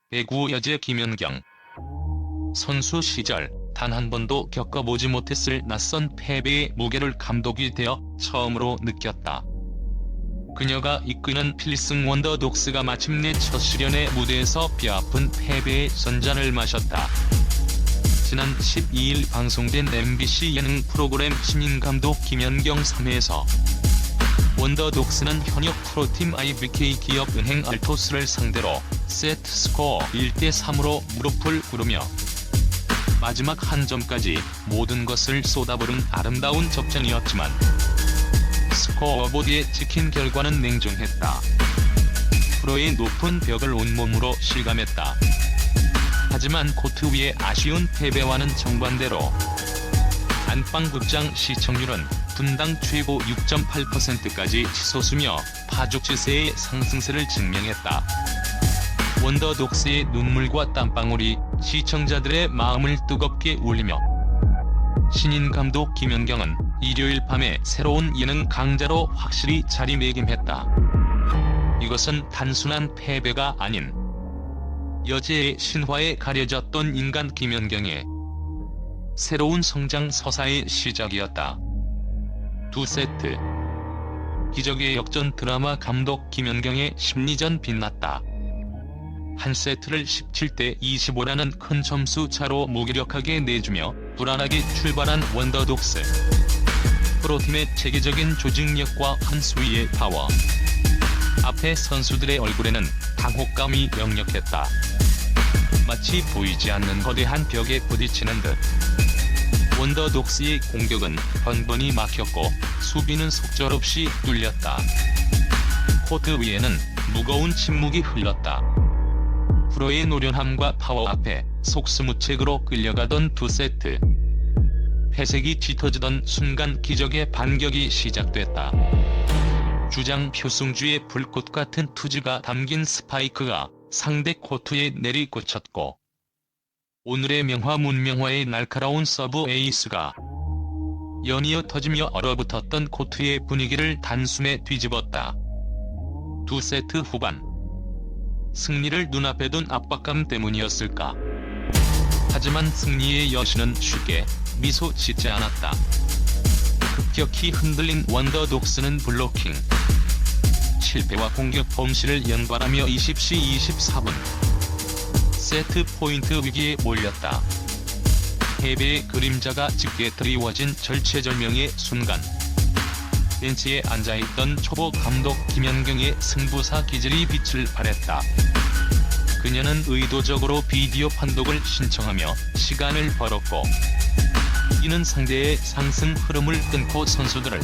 배구 여제 김연경. 선수 시절 단 한 번도 겪어보지 못했을 낯선 패배의 무게를 감독이 되어 처음으로 느꼈다. 그녀가 이끄는 필승 원더독스가 마침내 첫 실연의 무대에서 뼈아픈 패배의 전잔을 마셨다. 지난 12일 방송된 MBC 예능 프로그램 신인감독 김연경 3회에서 원더독스는 현역 프로팀 IBK 기업은행 알토스를 상대로 세트 스코어 1대3으로 무릎을 꿇으며 마지막 한 점까지 모든 것을 쏟아부은 아름다운 접전이었지만 스코어보드에 찍힌 결과는 냉정했다. 프로의 높은 벽을 온몸으로 실감했다. 하지만 코트 위의 아쉬운 패배와는 정반대로 안방극장 시청률은 분당 최고 6.8%까지 치솟으며 파죽지세의 상승세를 증명했다. 원더독스의 눈물과 땀방울이 시청자들의 마음을 뜨겁게 울리며 신인 감독 김연경은 일요일 밤에 새로운 예능 강자로 확실히 자리매김했다. 이것은 단순한 패배가 아닌 여제의 신화에 가려졌던 인간 김연경의 새로운 성장 서사의 시작이었다. 두 세트. 기적의 역전 드라마 감독 김연경의 심리전 빛났다. 한 세트를 17대25라는 큰 점수 차로 무기력하게 내주며 불안하게 출발한 원더독스. 프로팀의 체계적인 조직력과 한 수위의 파워. 앞에 선수들의 얼굴에는 당혹감이 역력했다. 마치 보이지 않는 거대한 벽에 부딪히는 듯. 원더독스의 공격은 번번이 막혔고 수비는 속절없이 뚫렸다. 코트 위에는 무거운 침묵이 흘렀다. 프로의 노련함과 파워 앞에 속수무책으로 끌려가던 두 세트. 회색이 짙어지던 순간 기적의 반격이 시작됐다. 주장 표승주의 불꽃 같은 투지가 담긴 스파이크가 상대 코트에 내리꽂혔고 오늘의 명화 문명화의 날카로운 서브 에이스가 연이어 터지며 얼어붙었던 코트의 분위기를 단숨에 뒤집었다. 두 세트 후반. 승리를 눈앞에 둔 압박감 때문이었을까? 하지만 승리의 여신은 쉽게 미소 짓지 않았다. 급격히 흔들린 원더독스는 블로킹 실패와 공격 범실을 연발하며 20시 24분 세트 포인트 위기에 몰렸다. 패배의 그림자가 짙게 드리워진 절체절명의 순간 벤치에 앉아있던 초보 감독 김연경의 승부사 기질이 빛을 발했다. 그녀는 의도적으로 비디오 판독을 신청하며 시간을 벌었고 이는 상대의 상승 흐름을 끊고 선수들을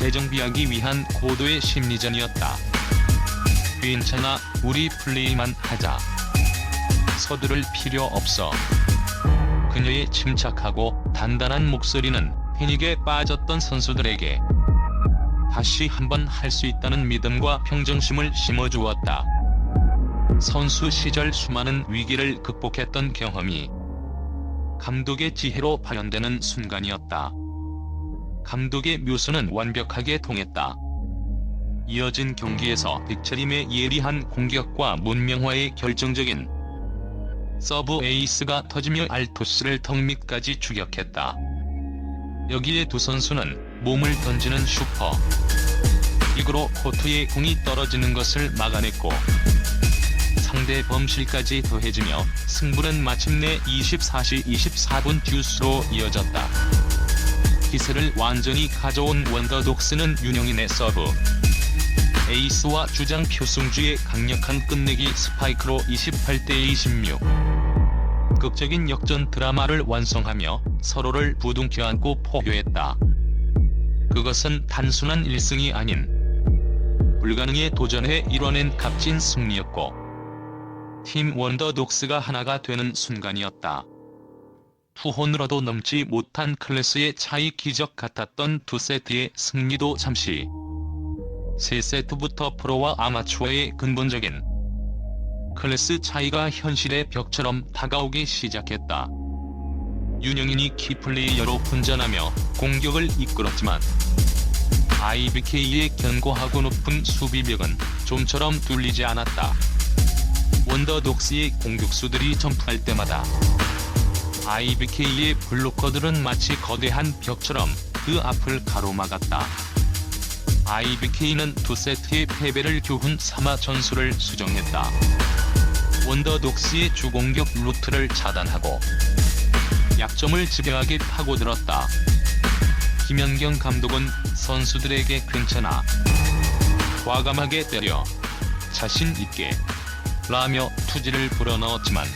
재정비하기 위한 고도의 심리전이었다. 괜찮아, 우리 플레이만 하자. 서두를 필요 없어. 그녀의 침착하고 단단한 목소리는 패닉에 빠졌던 선수들에게 다시 한번 할 수 있다는 믿음과 평정심을 심어주었다. 선수 시절 수많은 위기를 극복했던 경험이 감독의 지혜로 발현되는 순간이었다. 감독의 묘수는 완벽하게 통했다. 이어진 경기에서 백철임의 예리한 공격과 문명화의 결정적인 서브 에이스가 터지며 알토스를 턱 밑까지 추격했다. 여기에 두 선수는 몸을 던지는 슈퍼 킥으로 코트에 공이 떨어지는 것을 막아냈고 상대 범실까지 더해지며 승부는 마침내 24시 24분 듀스로 이어졌다. 기세를 완전히 가져온 원더독스는 윤영인의 서브 에이스와 주장 표승주의 강력한 끝내기 스파이크로 28대26 극적인 역전 드라마를 완성하며 서로를 부둥켜 안고 포효했다. 그것은 단순한 1승이 아닌 불가능에 도전해 이뤄낸 값진 승리였고 팀 원더독스가 하나가 되는 순간이었다. 투혼으로도 넘지 못한 클래스의 차이 기적 같았던 두 세트의 승리도 잠시. 세 세트부터 프로와 아마추어의 근본적인 클래스 차이가 현실의 벽처럼 다가오기 시작했다. 윤영인이 키플레이어로 분전하며 공격을 이끌었지만 IBK의 견고하고 높은 수비벽은 좀처럼 뚫리지 않았다. 원더독스의 공격수들이 점프할 때마다 IBK의 블로커들은 마치 거대한 벽처럼 그 앞을 가로막았다. IBK는 2세트의 패배를 교훈 삼아 전술을 수정했다. 원더독스의 주공격 루트를 차단하고 약점을 집요하게 파고들었다. 김연경 감독은 선수들에게 괜찮아, 과감하게 때려, 자신 있게 라며 투지를 불어넣었지만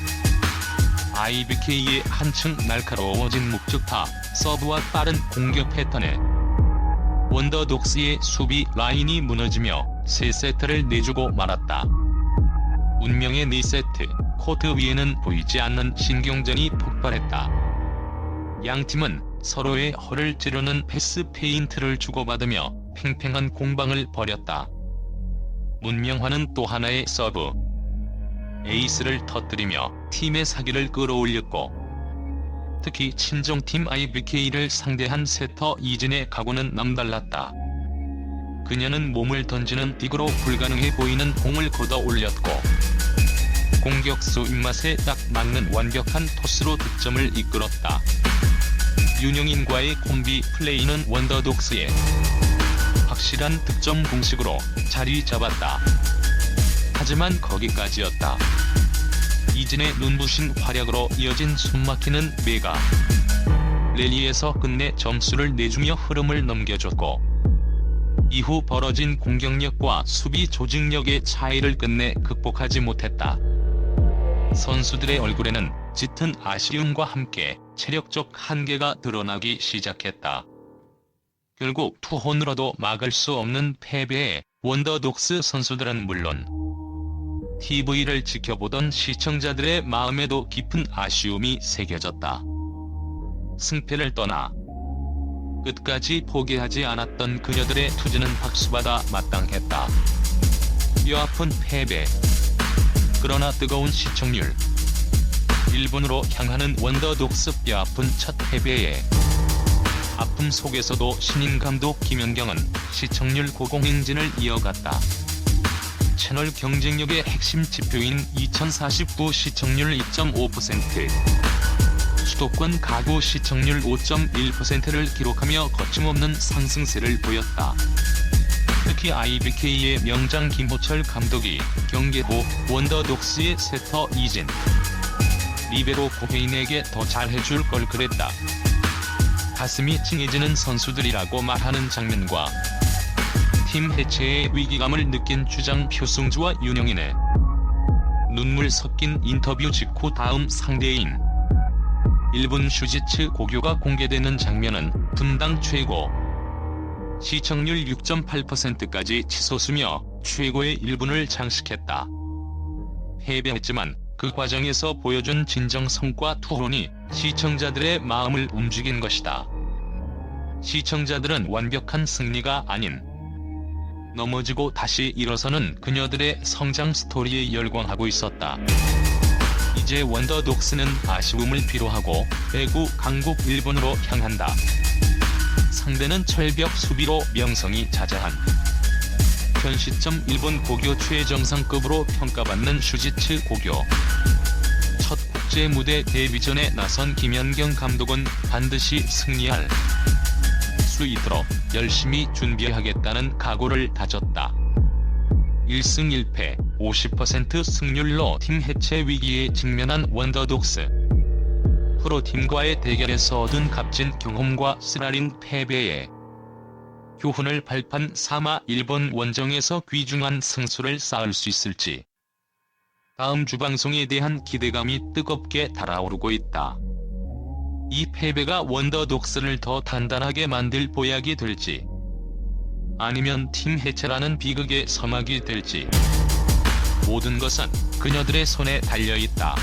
IBK의 한층 날카로워진 목적타 서브와 빠른 공격 패턴에 원더독스의 수비 라인이 무너지며 3세트를 내주고 말았다. 운명의 4세트, 코트 위에는 보이지 않는 신경전이 폭발했다. 양팀은 서로의 허를 찌르는 패스 페인트를 주고받으며 팽팽한 공방을 벌였다. 문명화는 또 하나의 서브 에이스를 터뜨리며 팀의 사기를 끌어올렸고, 특히 친정팀 IBK를 상대한 세터 이진의 각오는 남달랐다. 그녀는 몸을 던지는 딕으로 불가능해 보이는 공을 걷어 올렸고, 공격수 입맛에 딱 맞는 완벽한 토스로 득점을 이끌었다. 윤영인과의 콤비 플레이는 원더독스의 확실한 득점 공식으로 자리 잡았다. 하지만 거기까지였다. 이진의 눈부신 활약으로 이어진 숨막히는 메가 랠리에서 끝내 점수를 내주며 흐름을 넘겨줬고, 이후 벌어진 공격력과 수비 조직력의 차이를 끝내 극복하지 못했다. 선수들의 얼굴에는 짙은 아쉬움과 함께 체력적 한계가 드러나기 시작했다. 결국 투혼으로도 막을 수 없는 패배에 원더독스 선수들은 물론 TV를 지켜보던 시청자들의 마음에도 깊은 아쉬움이 새겨졌다. 승패를 떠나 끝까지 포기하지 않았던 그녀들의 투지는 박수받아 마땅했다. 뼈아픈 패배. 그러나 뜨거운 시청률. 일본으로 향하는 원더독스 뼈아픈 첫 패배에 아픔 속에서도 신인 감독 김연경은 시청률 고공행진을 이어갔다. 채널 경쟁력의 핵심 지표인 2049 시청률 2.5%, 수도권 가구 시청률 5.1%를 기록하며 거침없는 상승세를 보였다. 특히 IBK의 명장 김호철 감독이 경기 후 원더독스의 세터 이진, 리베로 고혜인에게 더 잘해줄 걸 그랬다. 가슴이 찡해지는 선수들이라고 말하는 장면과 팀 해체의 위기감을 느낀 주장 표승주와 윤영인의 눈물 섞인 인터뷰 직후 다음 상대인 일본 슈지츠 고교가 공개되는 장면은 분당 최고 시청률 6.8%까지 치솟으며 최고의 1분을 장식했다. 패배했지만 그 과정에서 보여준 진정 성과 투혼이 시청자들의 마음을 움직인 것이다. 시청자들은 완벽한 승리가 아닌 넘어지고 다시 일어서는 그녀들의 성장 스토리에 열광하고 있었다. 이제 원더독스는 아쉬움을 필요하고 배구 강국 일본으로 향한다. 상대는 철벽 수비로 명성이 자자한 현 시점 일본 고교 최정상급으로 평가받는 슈지츠 고교. 첫 국제 무대 데뷔 전에 나선 김연경 감독은 반드시 승리할 수 있도록 열심히 준비하겠다는 각오를 다졌다. 1승 1패 50% 승률로 팀 해체 위기에 직면한 원더독스. 프로팀과의 대결에서 얻은 값진 경험과 쓰라린 패배에 교훈을 발판 삼아 일본 원정에서 귀중한 승수를 쌓을 수 있을지 다음 주 방송에 대한 기대감이 뜨겁게 달아오르고 있다. 이 패배가 원더독스를 더 단단하게 만들 보약이 될지 아니면 팀 해체라는 비극의 서막이 될지 모든 것은 그녀들의 손에 달려있다.